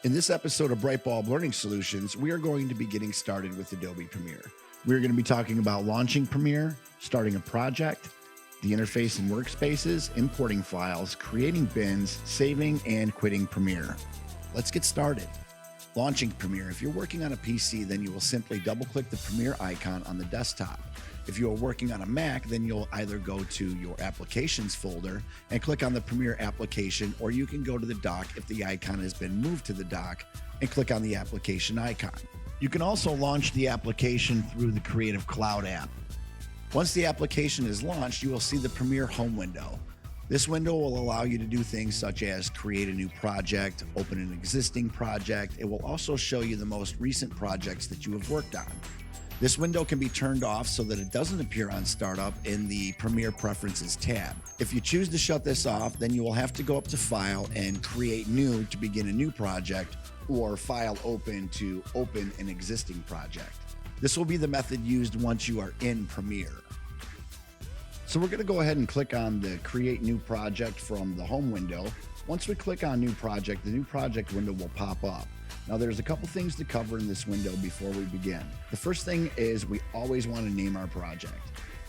In this episode of Brightbulb Learning Solutions, we are going to be getting started with Adobe Premiere. We're going to be talking about launching Premiere, starting a project, the interface in workspaces, importing files, creating bins, saving, and quitting Premiere. Let's get started. Launching Premiere. If you're working on a PC, then you will simply double-click the Premiere icon on the desktop. If you are working on a Mac, then you'll either go to your Applications folder and click on the Premiere application, or you can go to the dock if the icon has been moved to the dock and click on the application icon. You can also launch the application through the Creative Cloud app. Once the application is launched, you will see the Premiere home window. This window will allow you to do things such as create a new project, open an existing project. It will also show you the most recent projects that you have worked on. This window can be turned off so that it doesn't appear on startup in the Premiere Preferences tab. If you choose to shut this off, then you will have to go up to File and Create New to begin a new project, or File Open to open an existing project. This will be the method used once you are in Premiere. So we're going to go ahead and click on the Create New Project from the home window. Once we click on New Project, the New Project window will pop up. Now there's a couple things to cover in this window before we begin. The first thing is we always want to name our project.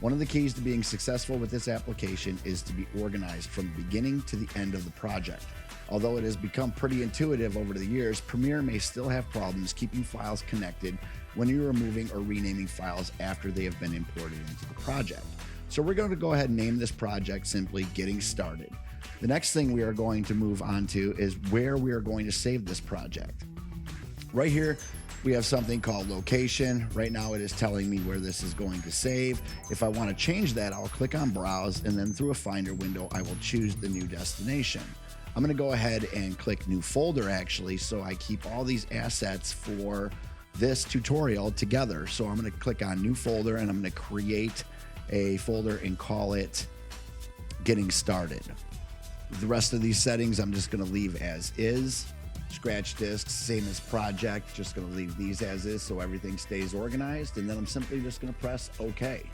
One of the keys to being successful with this application is to be organized from the beginning to the end of the project. Although it has become pretty intuitive over the years, Premiere may still have problems keeping files connected when you're removing or renaming files after they have been imported into the project. So we're going to go ahead and name this project simply Getting Started. The next thing we are going to move on to is where we are going to save this project. Right here, we have something called location. Right now it is telling me where this is going to save. If I want to change that, I'll click on Browse, and then through a Finder window, I will choose the new destination. I'm going to go ahead and click New Folder actually, so I keep all these assets for this tutorial together. So I'm going to click on New Folder, and I'm going to create a folder and call it Getting Started. The rest of these settings I'm just going to leave as is. Scratch disks, same as project, just going to leave these as is so everything stays organized, and then I'm simply just going to press OK.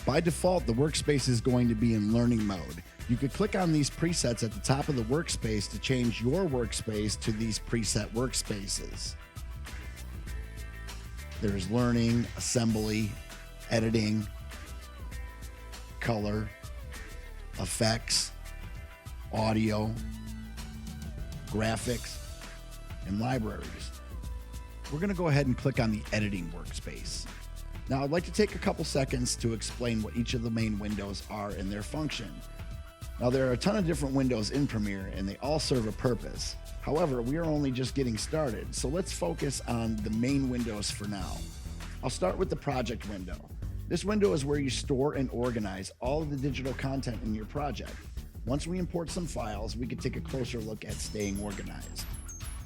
By default, the workspace is going to be in learning mode. You could click on these presets at the top of the workspace to change your workspace to these preset workspaces. There's learning, assembly, editing, color, effects, audio, graphics, and libraries. We're going to go ahead and click on the editing workspace. Now I'd like to take a couple seconds to explain what each of the main windows are and their function. Now there are a ton of different windows in Premiere and they all serve a purpose. However, we are only just getting started, so let's focus on the main windows for now. I'll start with the project window. This window is where you store and organize all of the digital content in your project. Once we import some files, we can take a closer look at staying organized.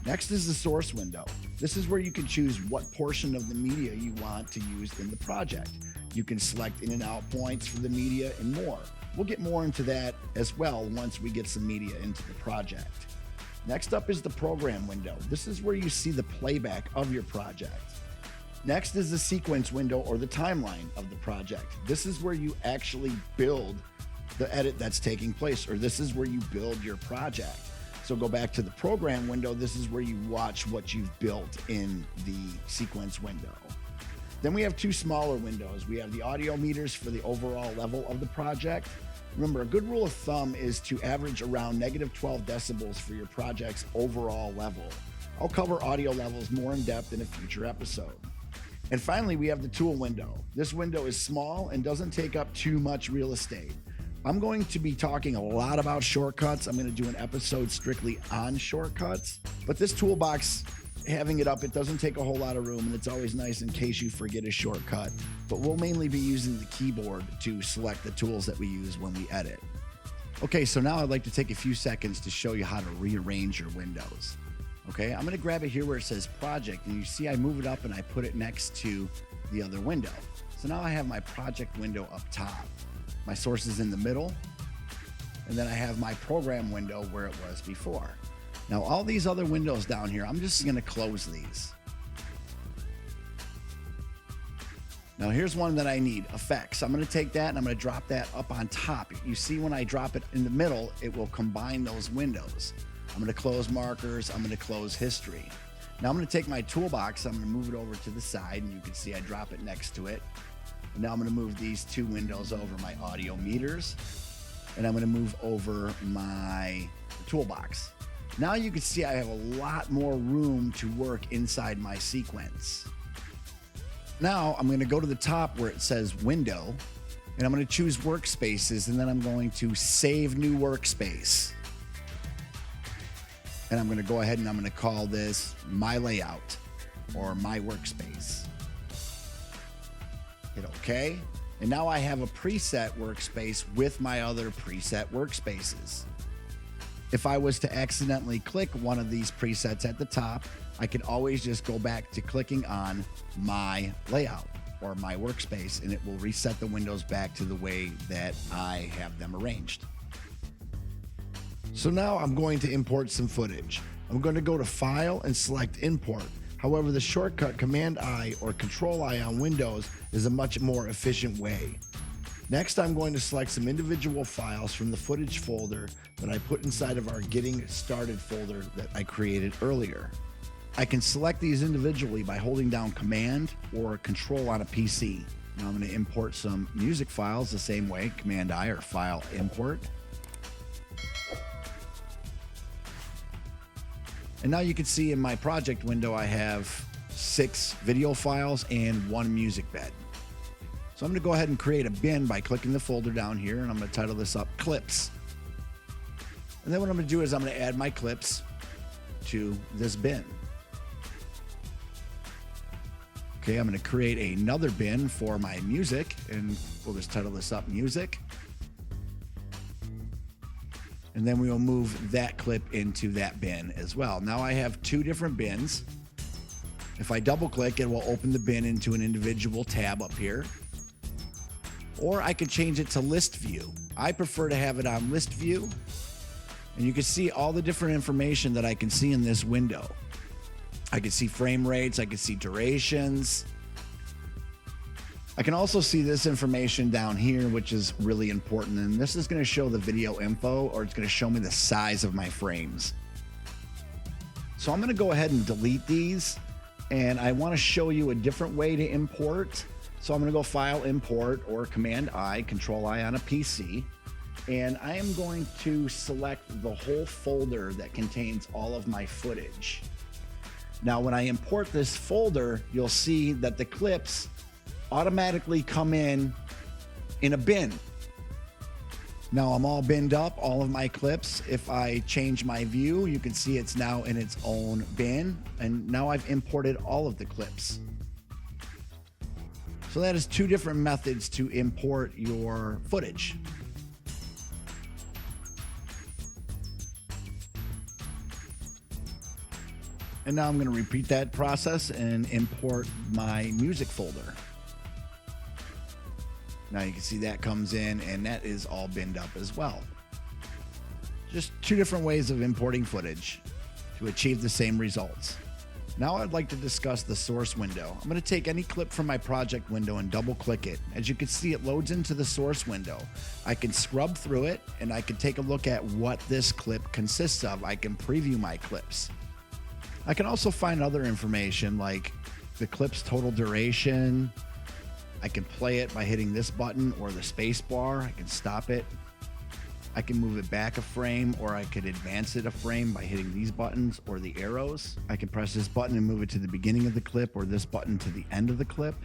Next is the source window. This is where you can choose what portion of the media you want to use in the project. You can select in and out points for the media and more. We'll get more into that as well once we get some media into the project. Next up is the program window. This is where you see the playback of your project. Next is the sequence window or the timeline of the project. This is where you actually build the edit that's taking place, or this is where you build your project. So go back to the program window. This is where you watch what you've built in the sequence window. Then we have two smaller windows. We have the audio meters for the overall level of the project. Remember, a good rule of thumb is to average around -12 decibels for your project's overall level. I'll cover audio levels more in depth in a future episode. And finally, we have the tool window. This window is small and doesn't take up too much real estate. I'm going to be talking a lot about shortcuts. I'm going to do an episode strictly on shortcuts, but this toolbox, having it up, it doesn't take a whole lot of room, and it's always nice in case you forget a shortcut, but we'll mainly be using the keyboard to select the tools that we use when we edit. Okay, so now I'd like to take a few seconds to show you how to rearrange your windows. Okay, I'm going to grab it here where it says project, and you see I move it up and I put it next to the other window. So now I have my project window up top. My source is in the middle, and then I have my program window where it was before. Now all these other windows down here, I'm just going to close these. Now here's one that I need, effects. I'm gonna take that and I'm gonna drop that up on top. You see when I drop it in the middle, it will combine those windows. I'm gonna close markers, I'm gonna close history. Now I'm gonna take my toolbox, I'm gonna move it over to the side, and you can see I drop it next to it. And now I'm gonna move these two windows over, my audio meters, and I'm gonna move over my toolbox. Now you can see I have a lot more room to work inside my sequence. Now I'm gonna go to the top where it says window, and I'm gonna choose workspaces, and then I'm going to save new workspace. And I'm gonna go ahead and I'm gonna call this my layout or my workspace. Hit OK. And now I have a preset workspace with my other preset workspaces. If I was to accidentally click one of these presets at the top, I could always just go back to clicking on my layout or my workspace, and it will reset the windows back to the way that I have them arranged. So now I'm going to import some footage. I'm going to go to File and select Import. However, the shortcut Command-I or Control-I on Windows is a much more efficient way. Next, I'm going to select some individual files from the footage folder that I put inside of our Getting Started folder that I created earlier. I can select these individually by holding down Command or Control on a PC. Now I'm going to import some music files the same way, Command-I or File Import. And now you can see in my project window, I have 6 video files and 1 music bed. So I'm gonna go ahead and create a bin by clicking the folder down here, and I'm gonna title this up Clips. And then what I'm gonna do is I'm gonna add my clips to this bin. Okay, I'm gonna create another bin for my music, and we'll just title this up Music. And then we will move that clip into that bin as well. Now I have 2 different bins. If I double click, it will open the bin into an individual tab up here. Or I could change it to list view. I prefer to have it on list view. And you can see all the different information that I can see in this window. I can see frame rates, I can see durations. I can also see this information down here, which is really important. And this is gonna show the video info, or it's gonna show me the size of my frames. So I'm gonna go ahead and delete these. And I wanna show you a different way to import. So I'm gonna go File, Import, or Command-I, Control-I on a PC. And I am going to select the whole folder that contains all of my footage. Now, when I import this folder, you'll see that the clips automatically come in a bin. Now I'm all binned up, all of my clips. If I change my view, you can see it's now in its own bin. And now I've imported all of the clips. So that is 2 different methods to import your footage. And now I'm going to repeat that process and import my music folder. Now you can see that comes in, and that is all binned up as well. Just 2 different ways of importing footage to achieve the same results. Now I'd like to discuss the source window. I'm going to take any clip from my project window and double click it. As you can see, it loads into the source window. I can scrub through it, and I can take a look at what this clip consists of. I can preview my clips. I can also find other information like the clip's total duration. I can play it by hitting this button or the space bar. I can stop it. I can move it back a frame, or I could advance it a frame by hitting these buttons or the arrows. I can press this button and move it to the beginning of the clip, or this button to the end of the clip.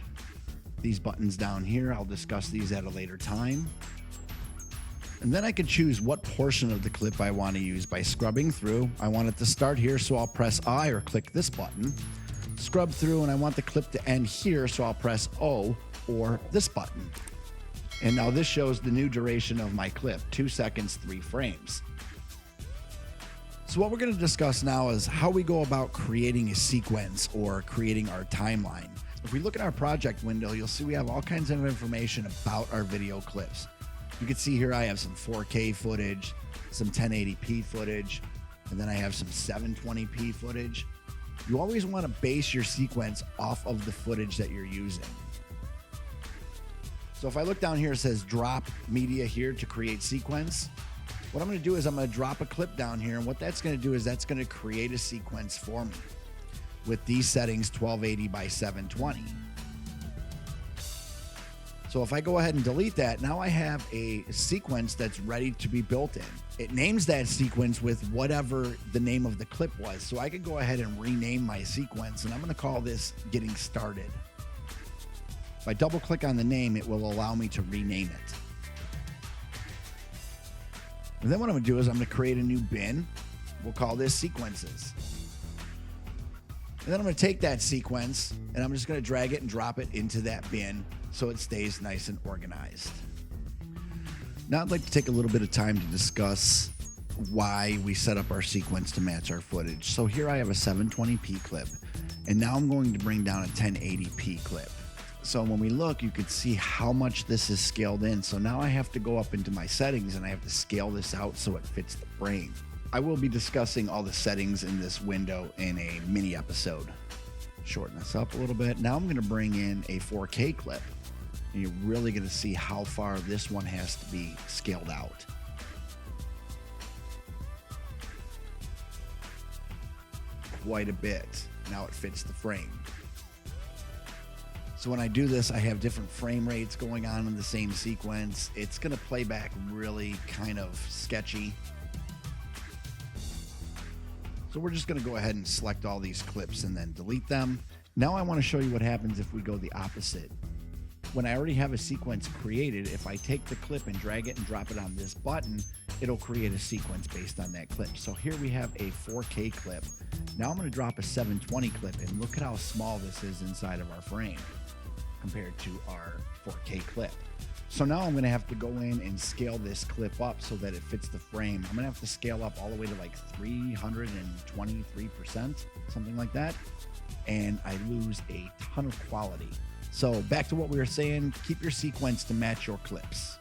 These buttons down here, I'll discuss these at a later time. And then I can choose what portion of the clip I want to use by scrubbing through. I want it to start here, so I'll press I or click this button. Scrub through, and I want the clip to end here, so I'll press O or this button. And now this shows the new duration of my clip, 2 seconds, 3 frames. So what we're going to discuss now is how we go about creating a sequence or creating our timeline. If we look at our project window, you'll see we have all kinds of information about our video clips. You can see here I have some 4K footage, some 1080p footage, and then I have some 720p footage. You always want to base your sequence off of the footage that you're using. So if I look down here, it says drop media here to create sequence. What I'm going to do is I'm going to drop a clip down here, and what that's going to do is that's going to create a sequence for me with these settings 1280 by 720. So if I go ahead and delete that, now I have a sequence that's ready to be built in. It names that sequence with whatever the name of the clip was. So I could go ahead and rename my sequence, and I'm going to call this Getting Started. If I double click on the name, it will allow me to rename it. And then what I'm going to do is I'm going to create a new bin. We'll call this Sequences. And then I'm going to take that sequence and I'm just going to drag it and drop it into that bin so it stays nice and organized. Now I'd like to take a little bit of time to discuss why we set up our sequence to match our footage. So here I have a 720p clip, and now I'm going to bring down a 1080p clip. So when we look, you can see how much this is scaled in. So now I have to go up into my settings and I have to scale this out so it fits the frame. I will be discussing all the settings in this window in a mini episode. Shorten this up a little bit. Now I'm going to bring in a 4K clip. And you're really going to see how far this one has to be scaled out. Quite a bit. Now it fits the frame. So when I do this, I have different frame rates going on in the same sequence. It's going to play back really kind of sketchy. So we're just going to go ahead and select all these clips and then delete them. Now I want to show you what happens if we go the opposite. When I already have a sequence created, if I take the clip and drag it and drop it on this button, it'll create a sequence based on that clip. So here we have a 4K clip. Now I'm going to drop a 720 clip, and look at how small this is inside of our frame compared to our 4K clip. So now I'm going to have to go in and scale this clip up so that it fits the frame. I'm going to have to scale up all the way to like 323%, something like that. And I lose a ton of quality. So back to what we were saying, keep your sequence to match your clips.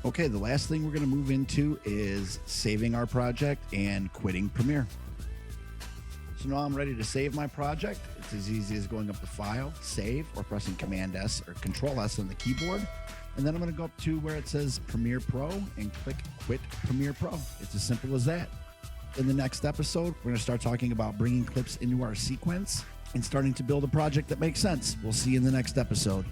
Okay, the last thing we're going to move into is saving our project and quitting Premiere. So now I'm ready to save my project. It's as easy as going up to File, Save, or pressing Command S or Control S on the keyboard. And then I'm going to go up to where it says Premiere Pro and click Quit Premiere Pro. It's as simple as that. In the next episode, we're going to start talking about bringing clips into our sequence and starting to build a project that makes sense. We'll see you in the next episode.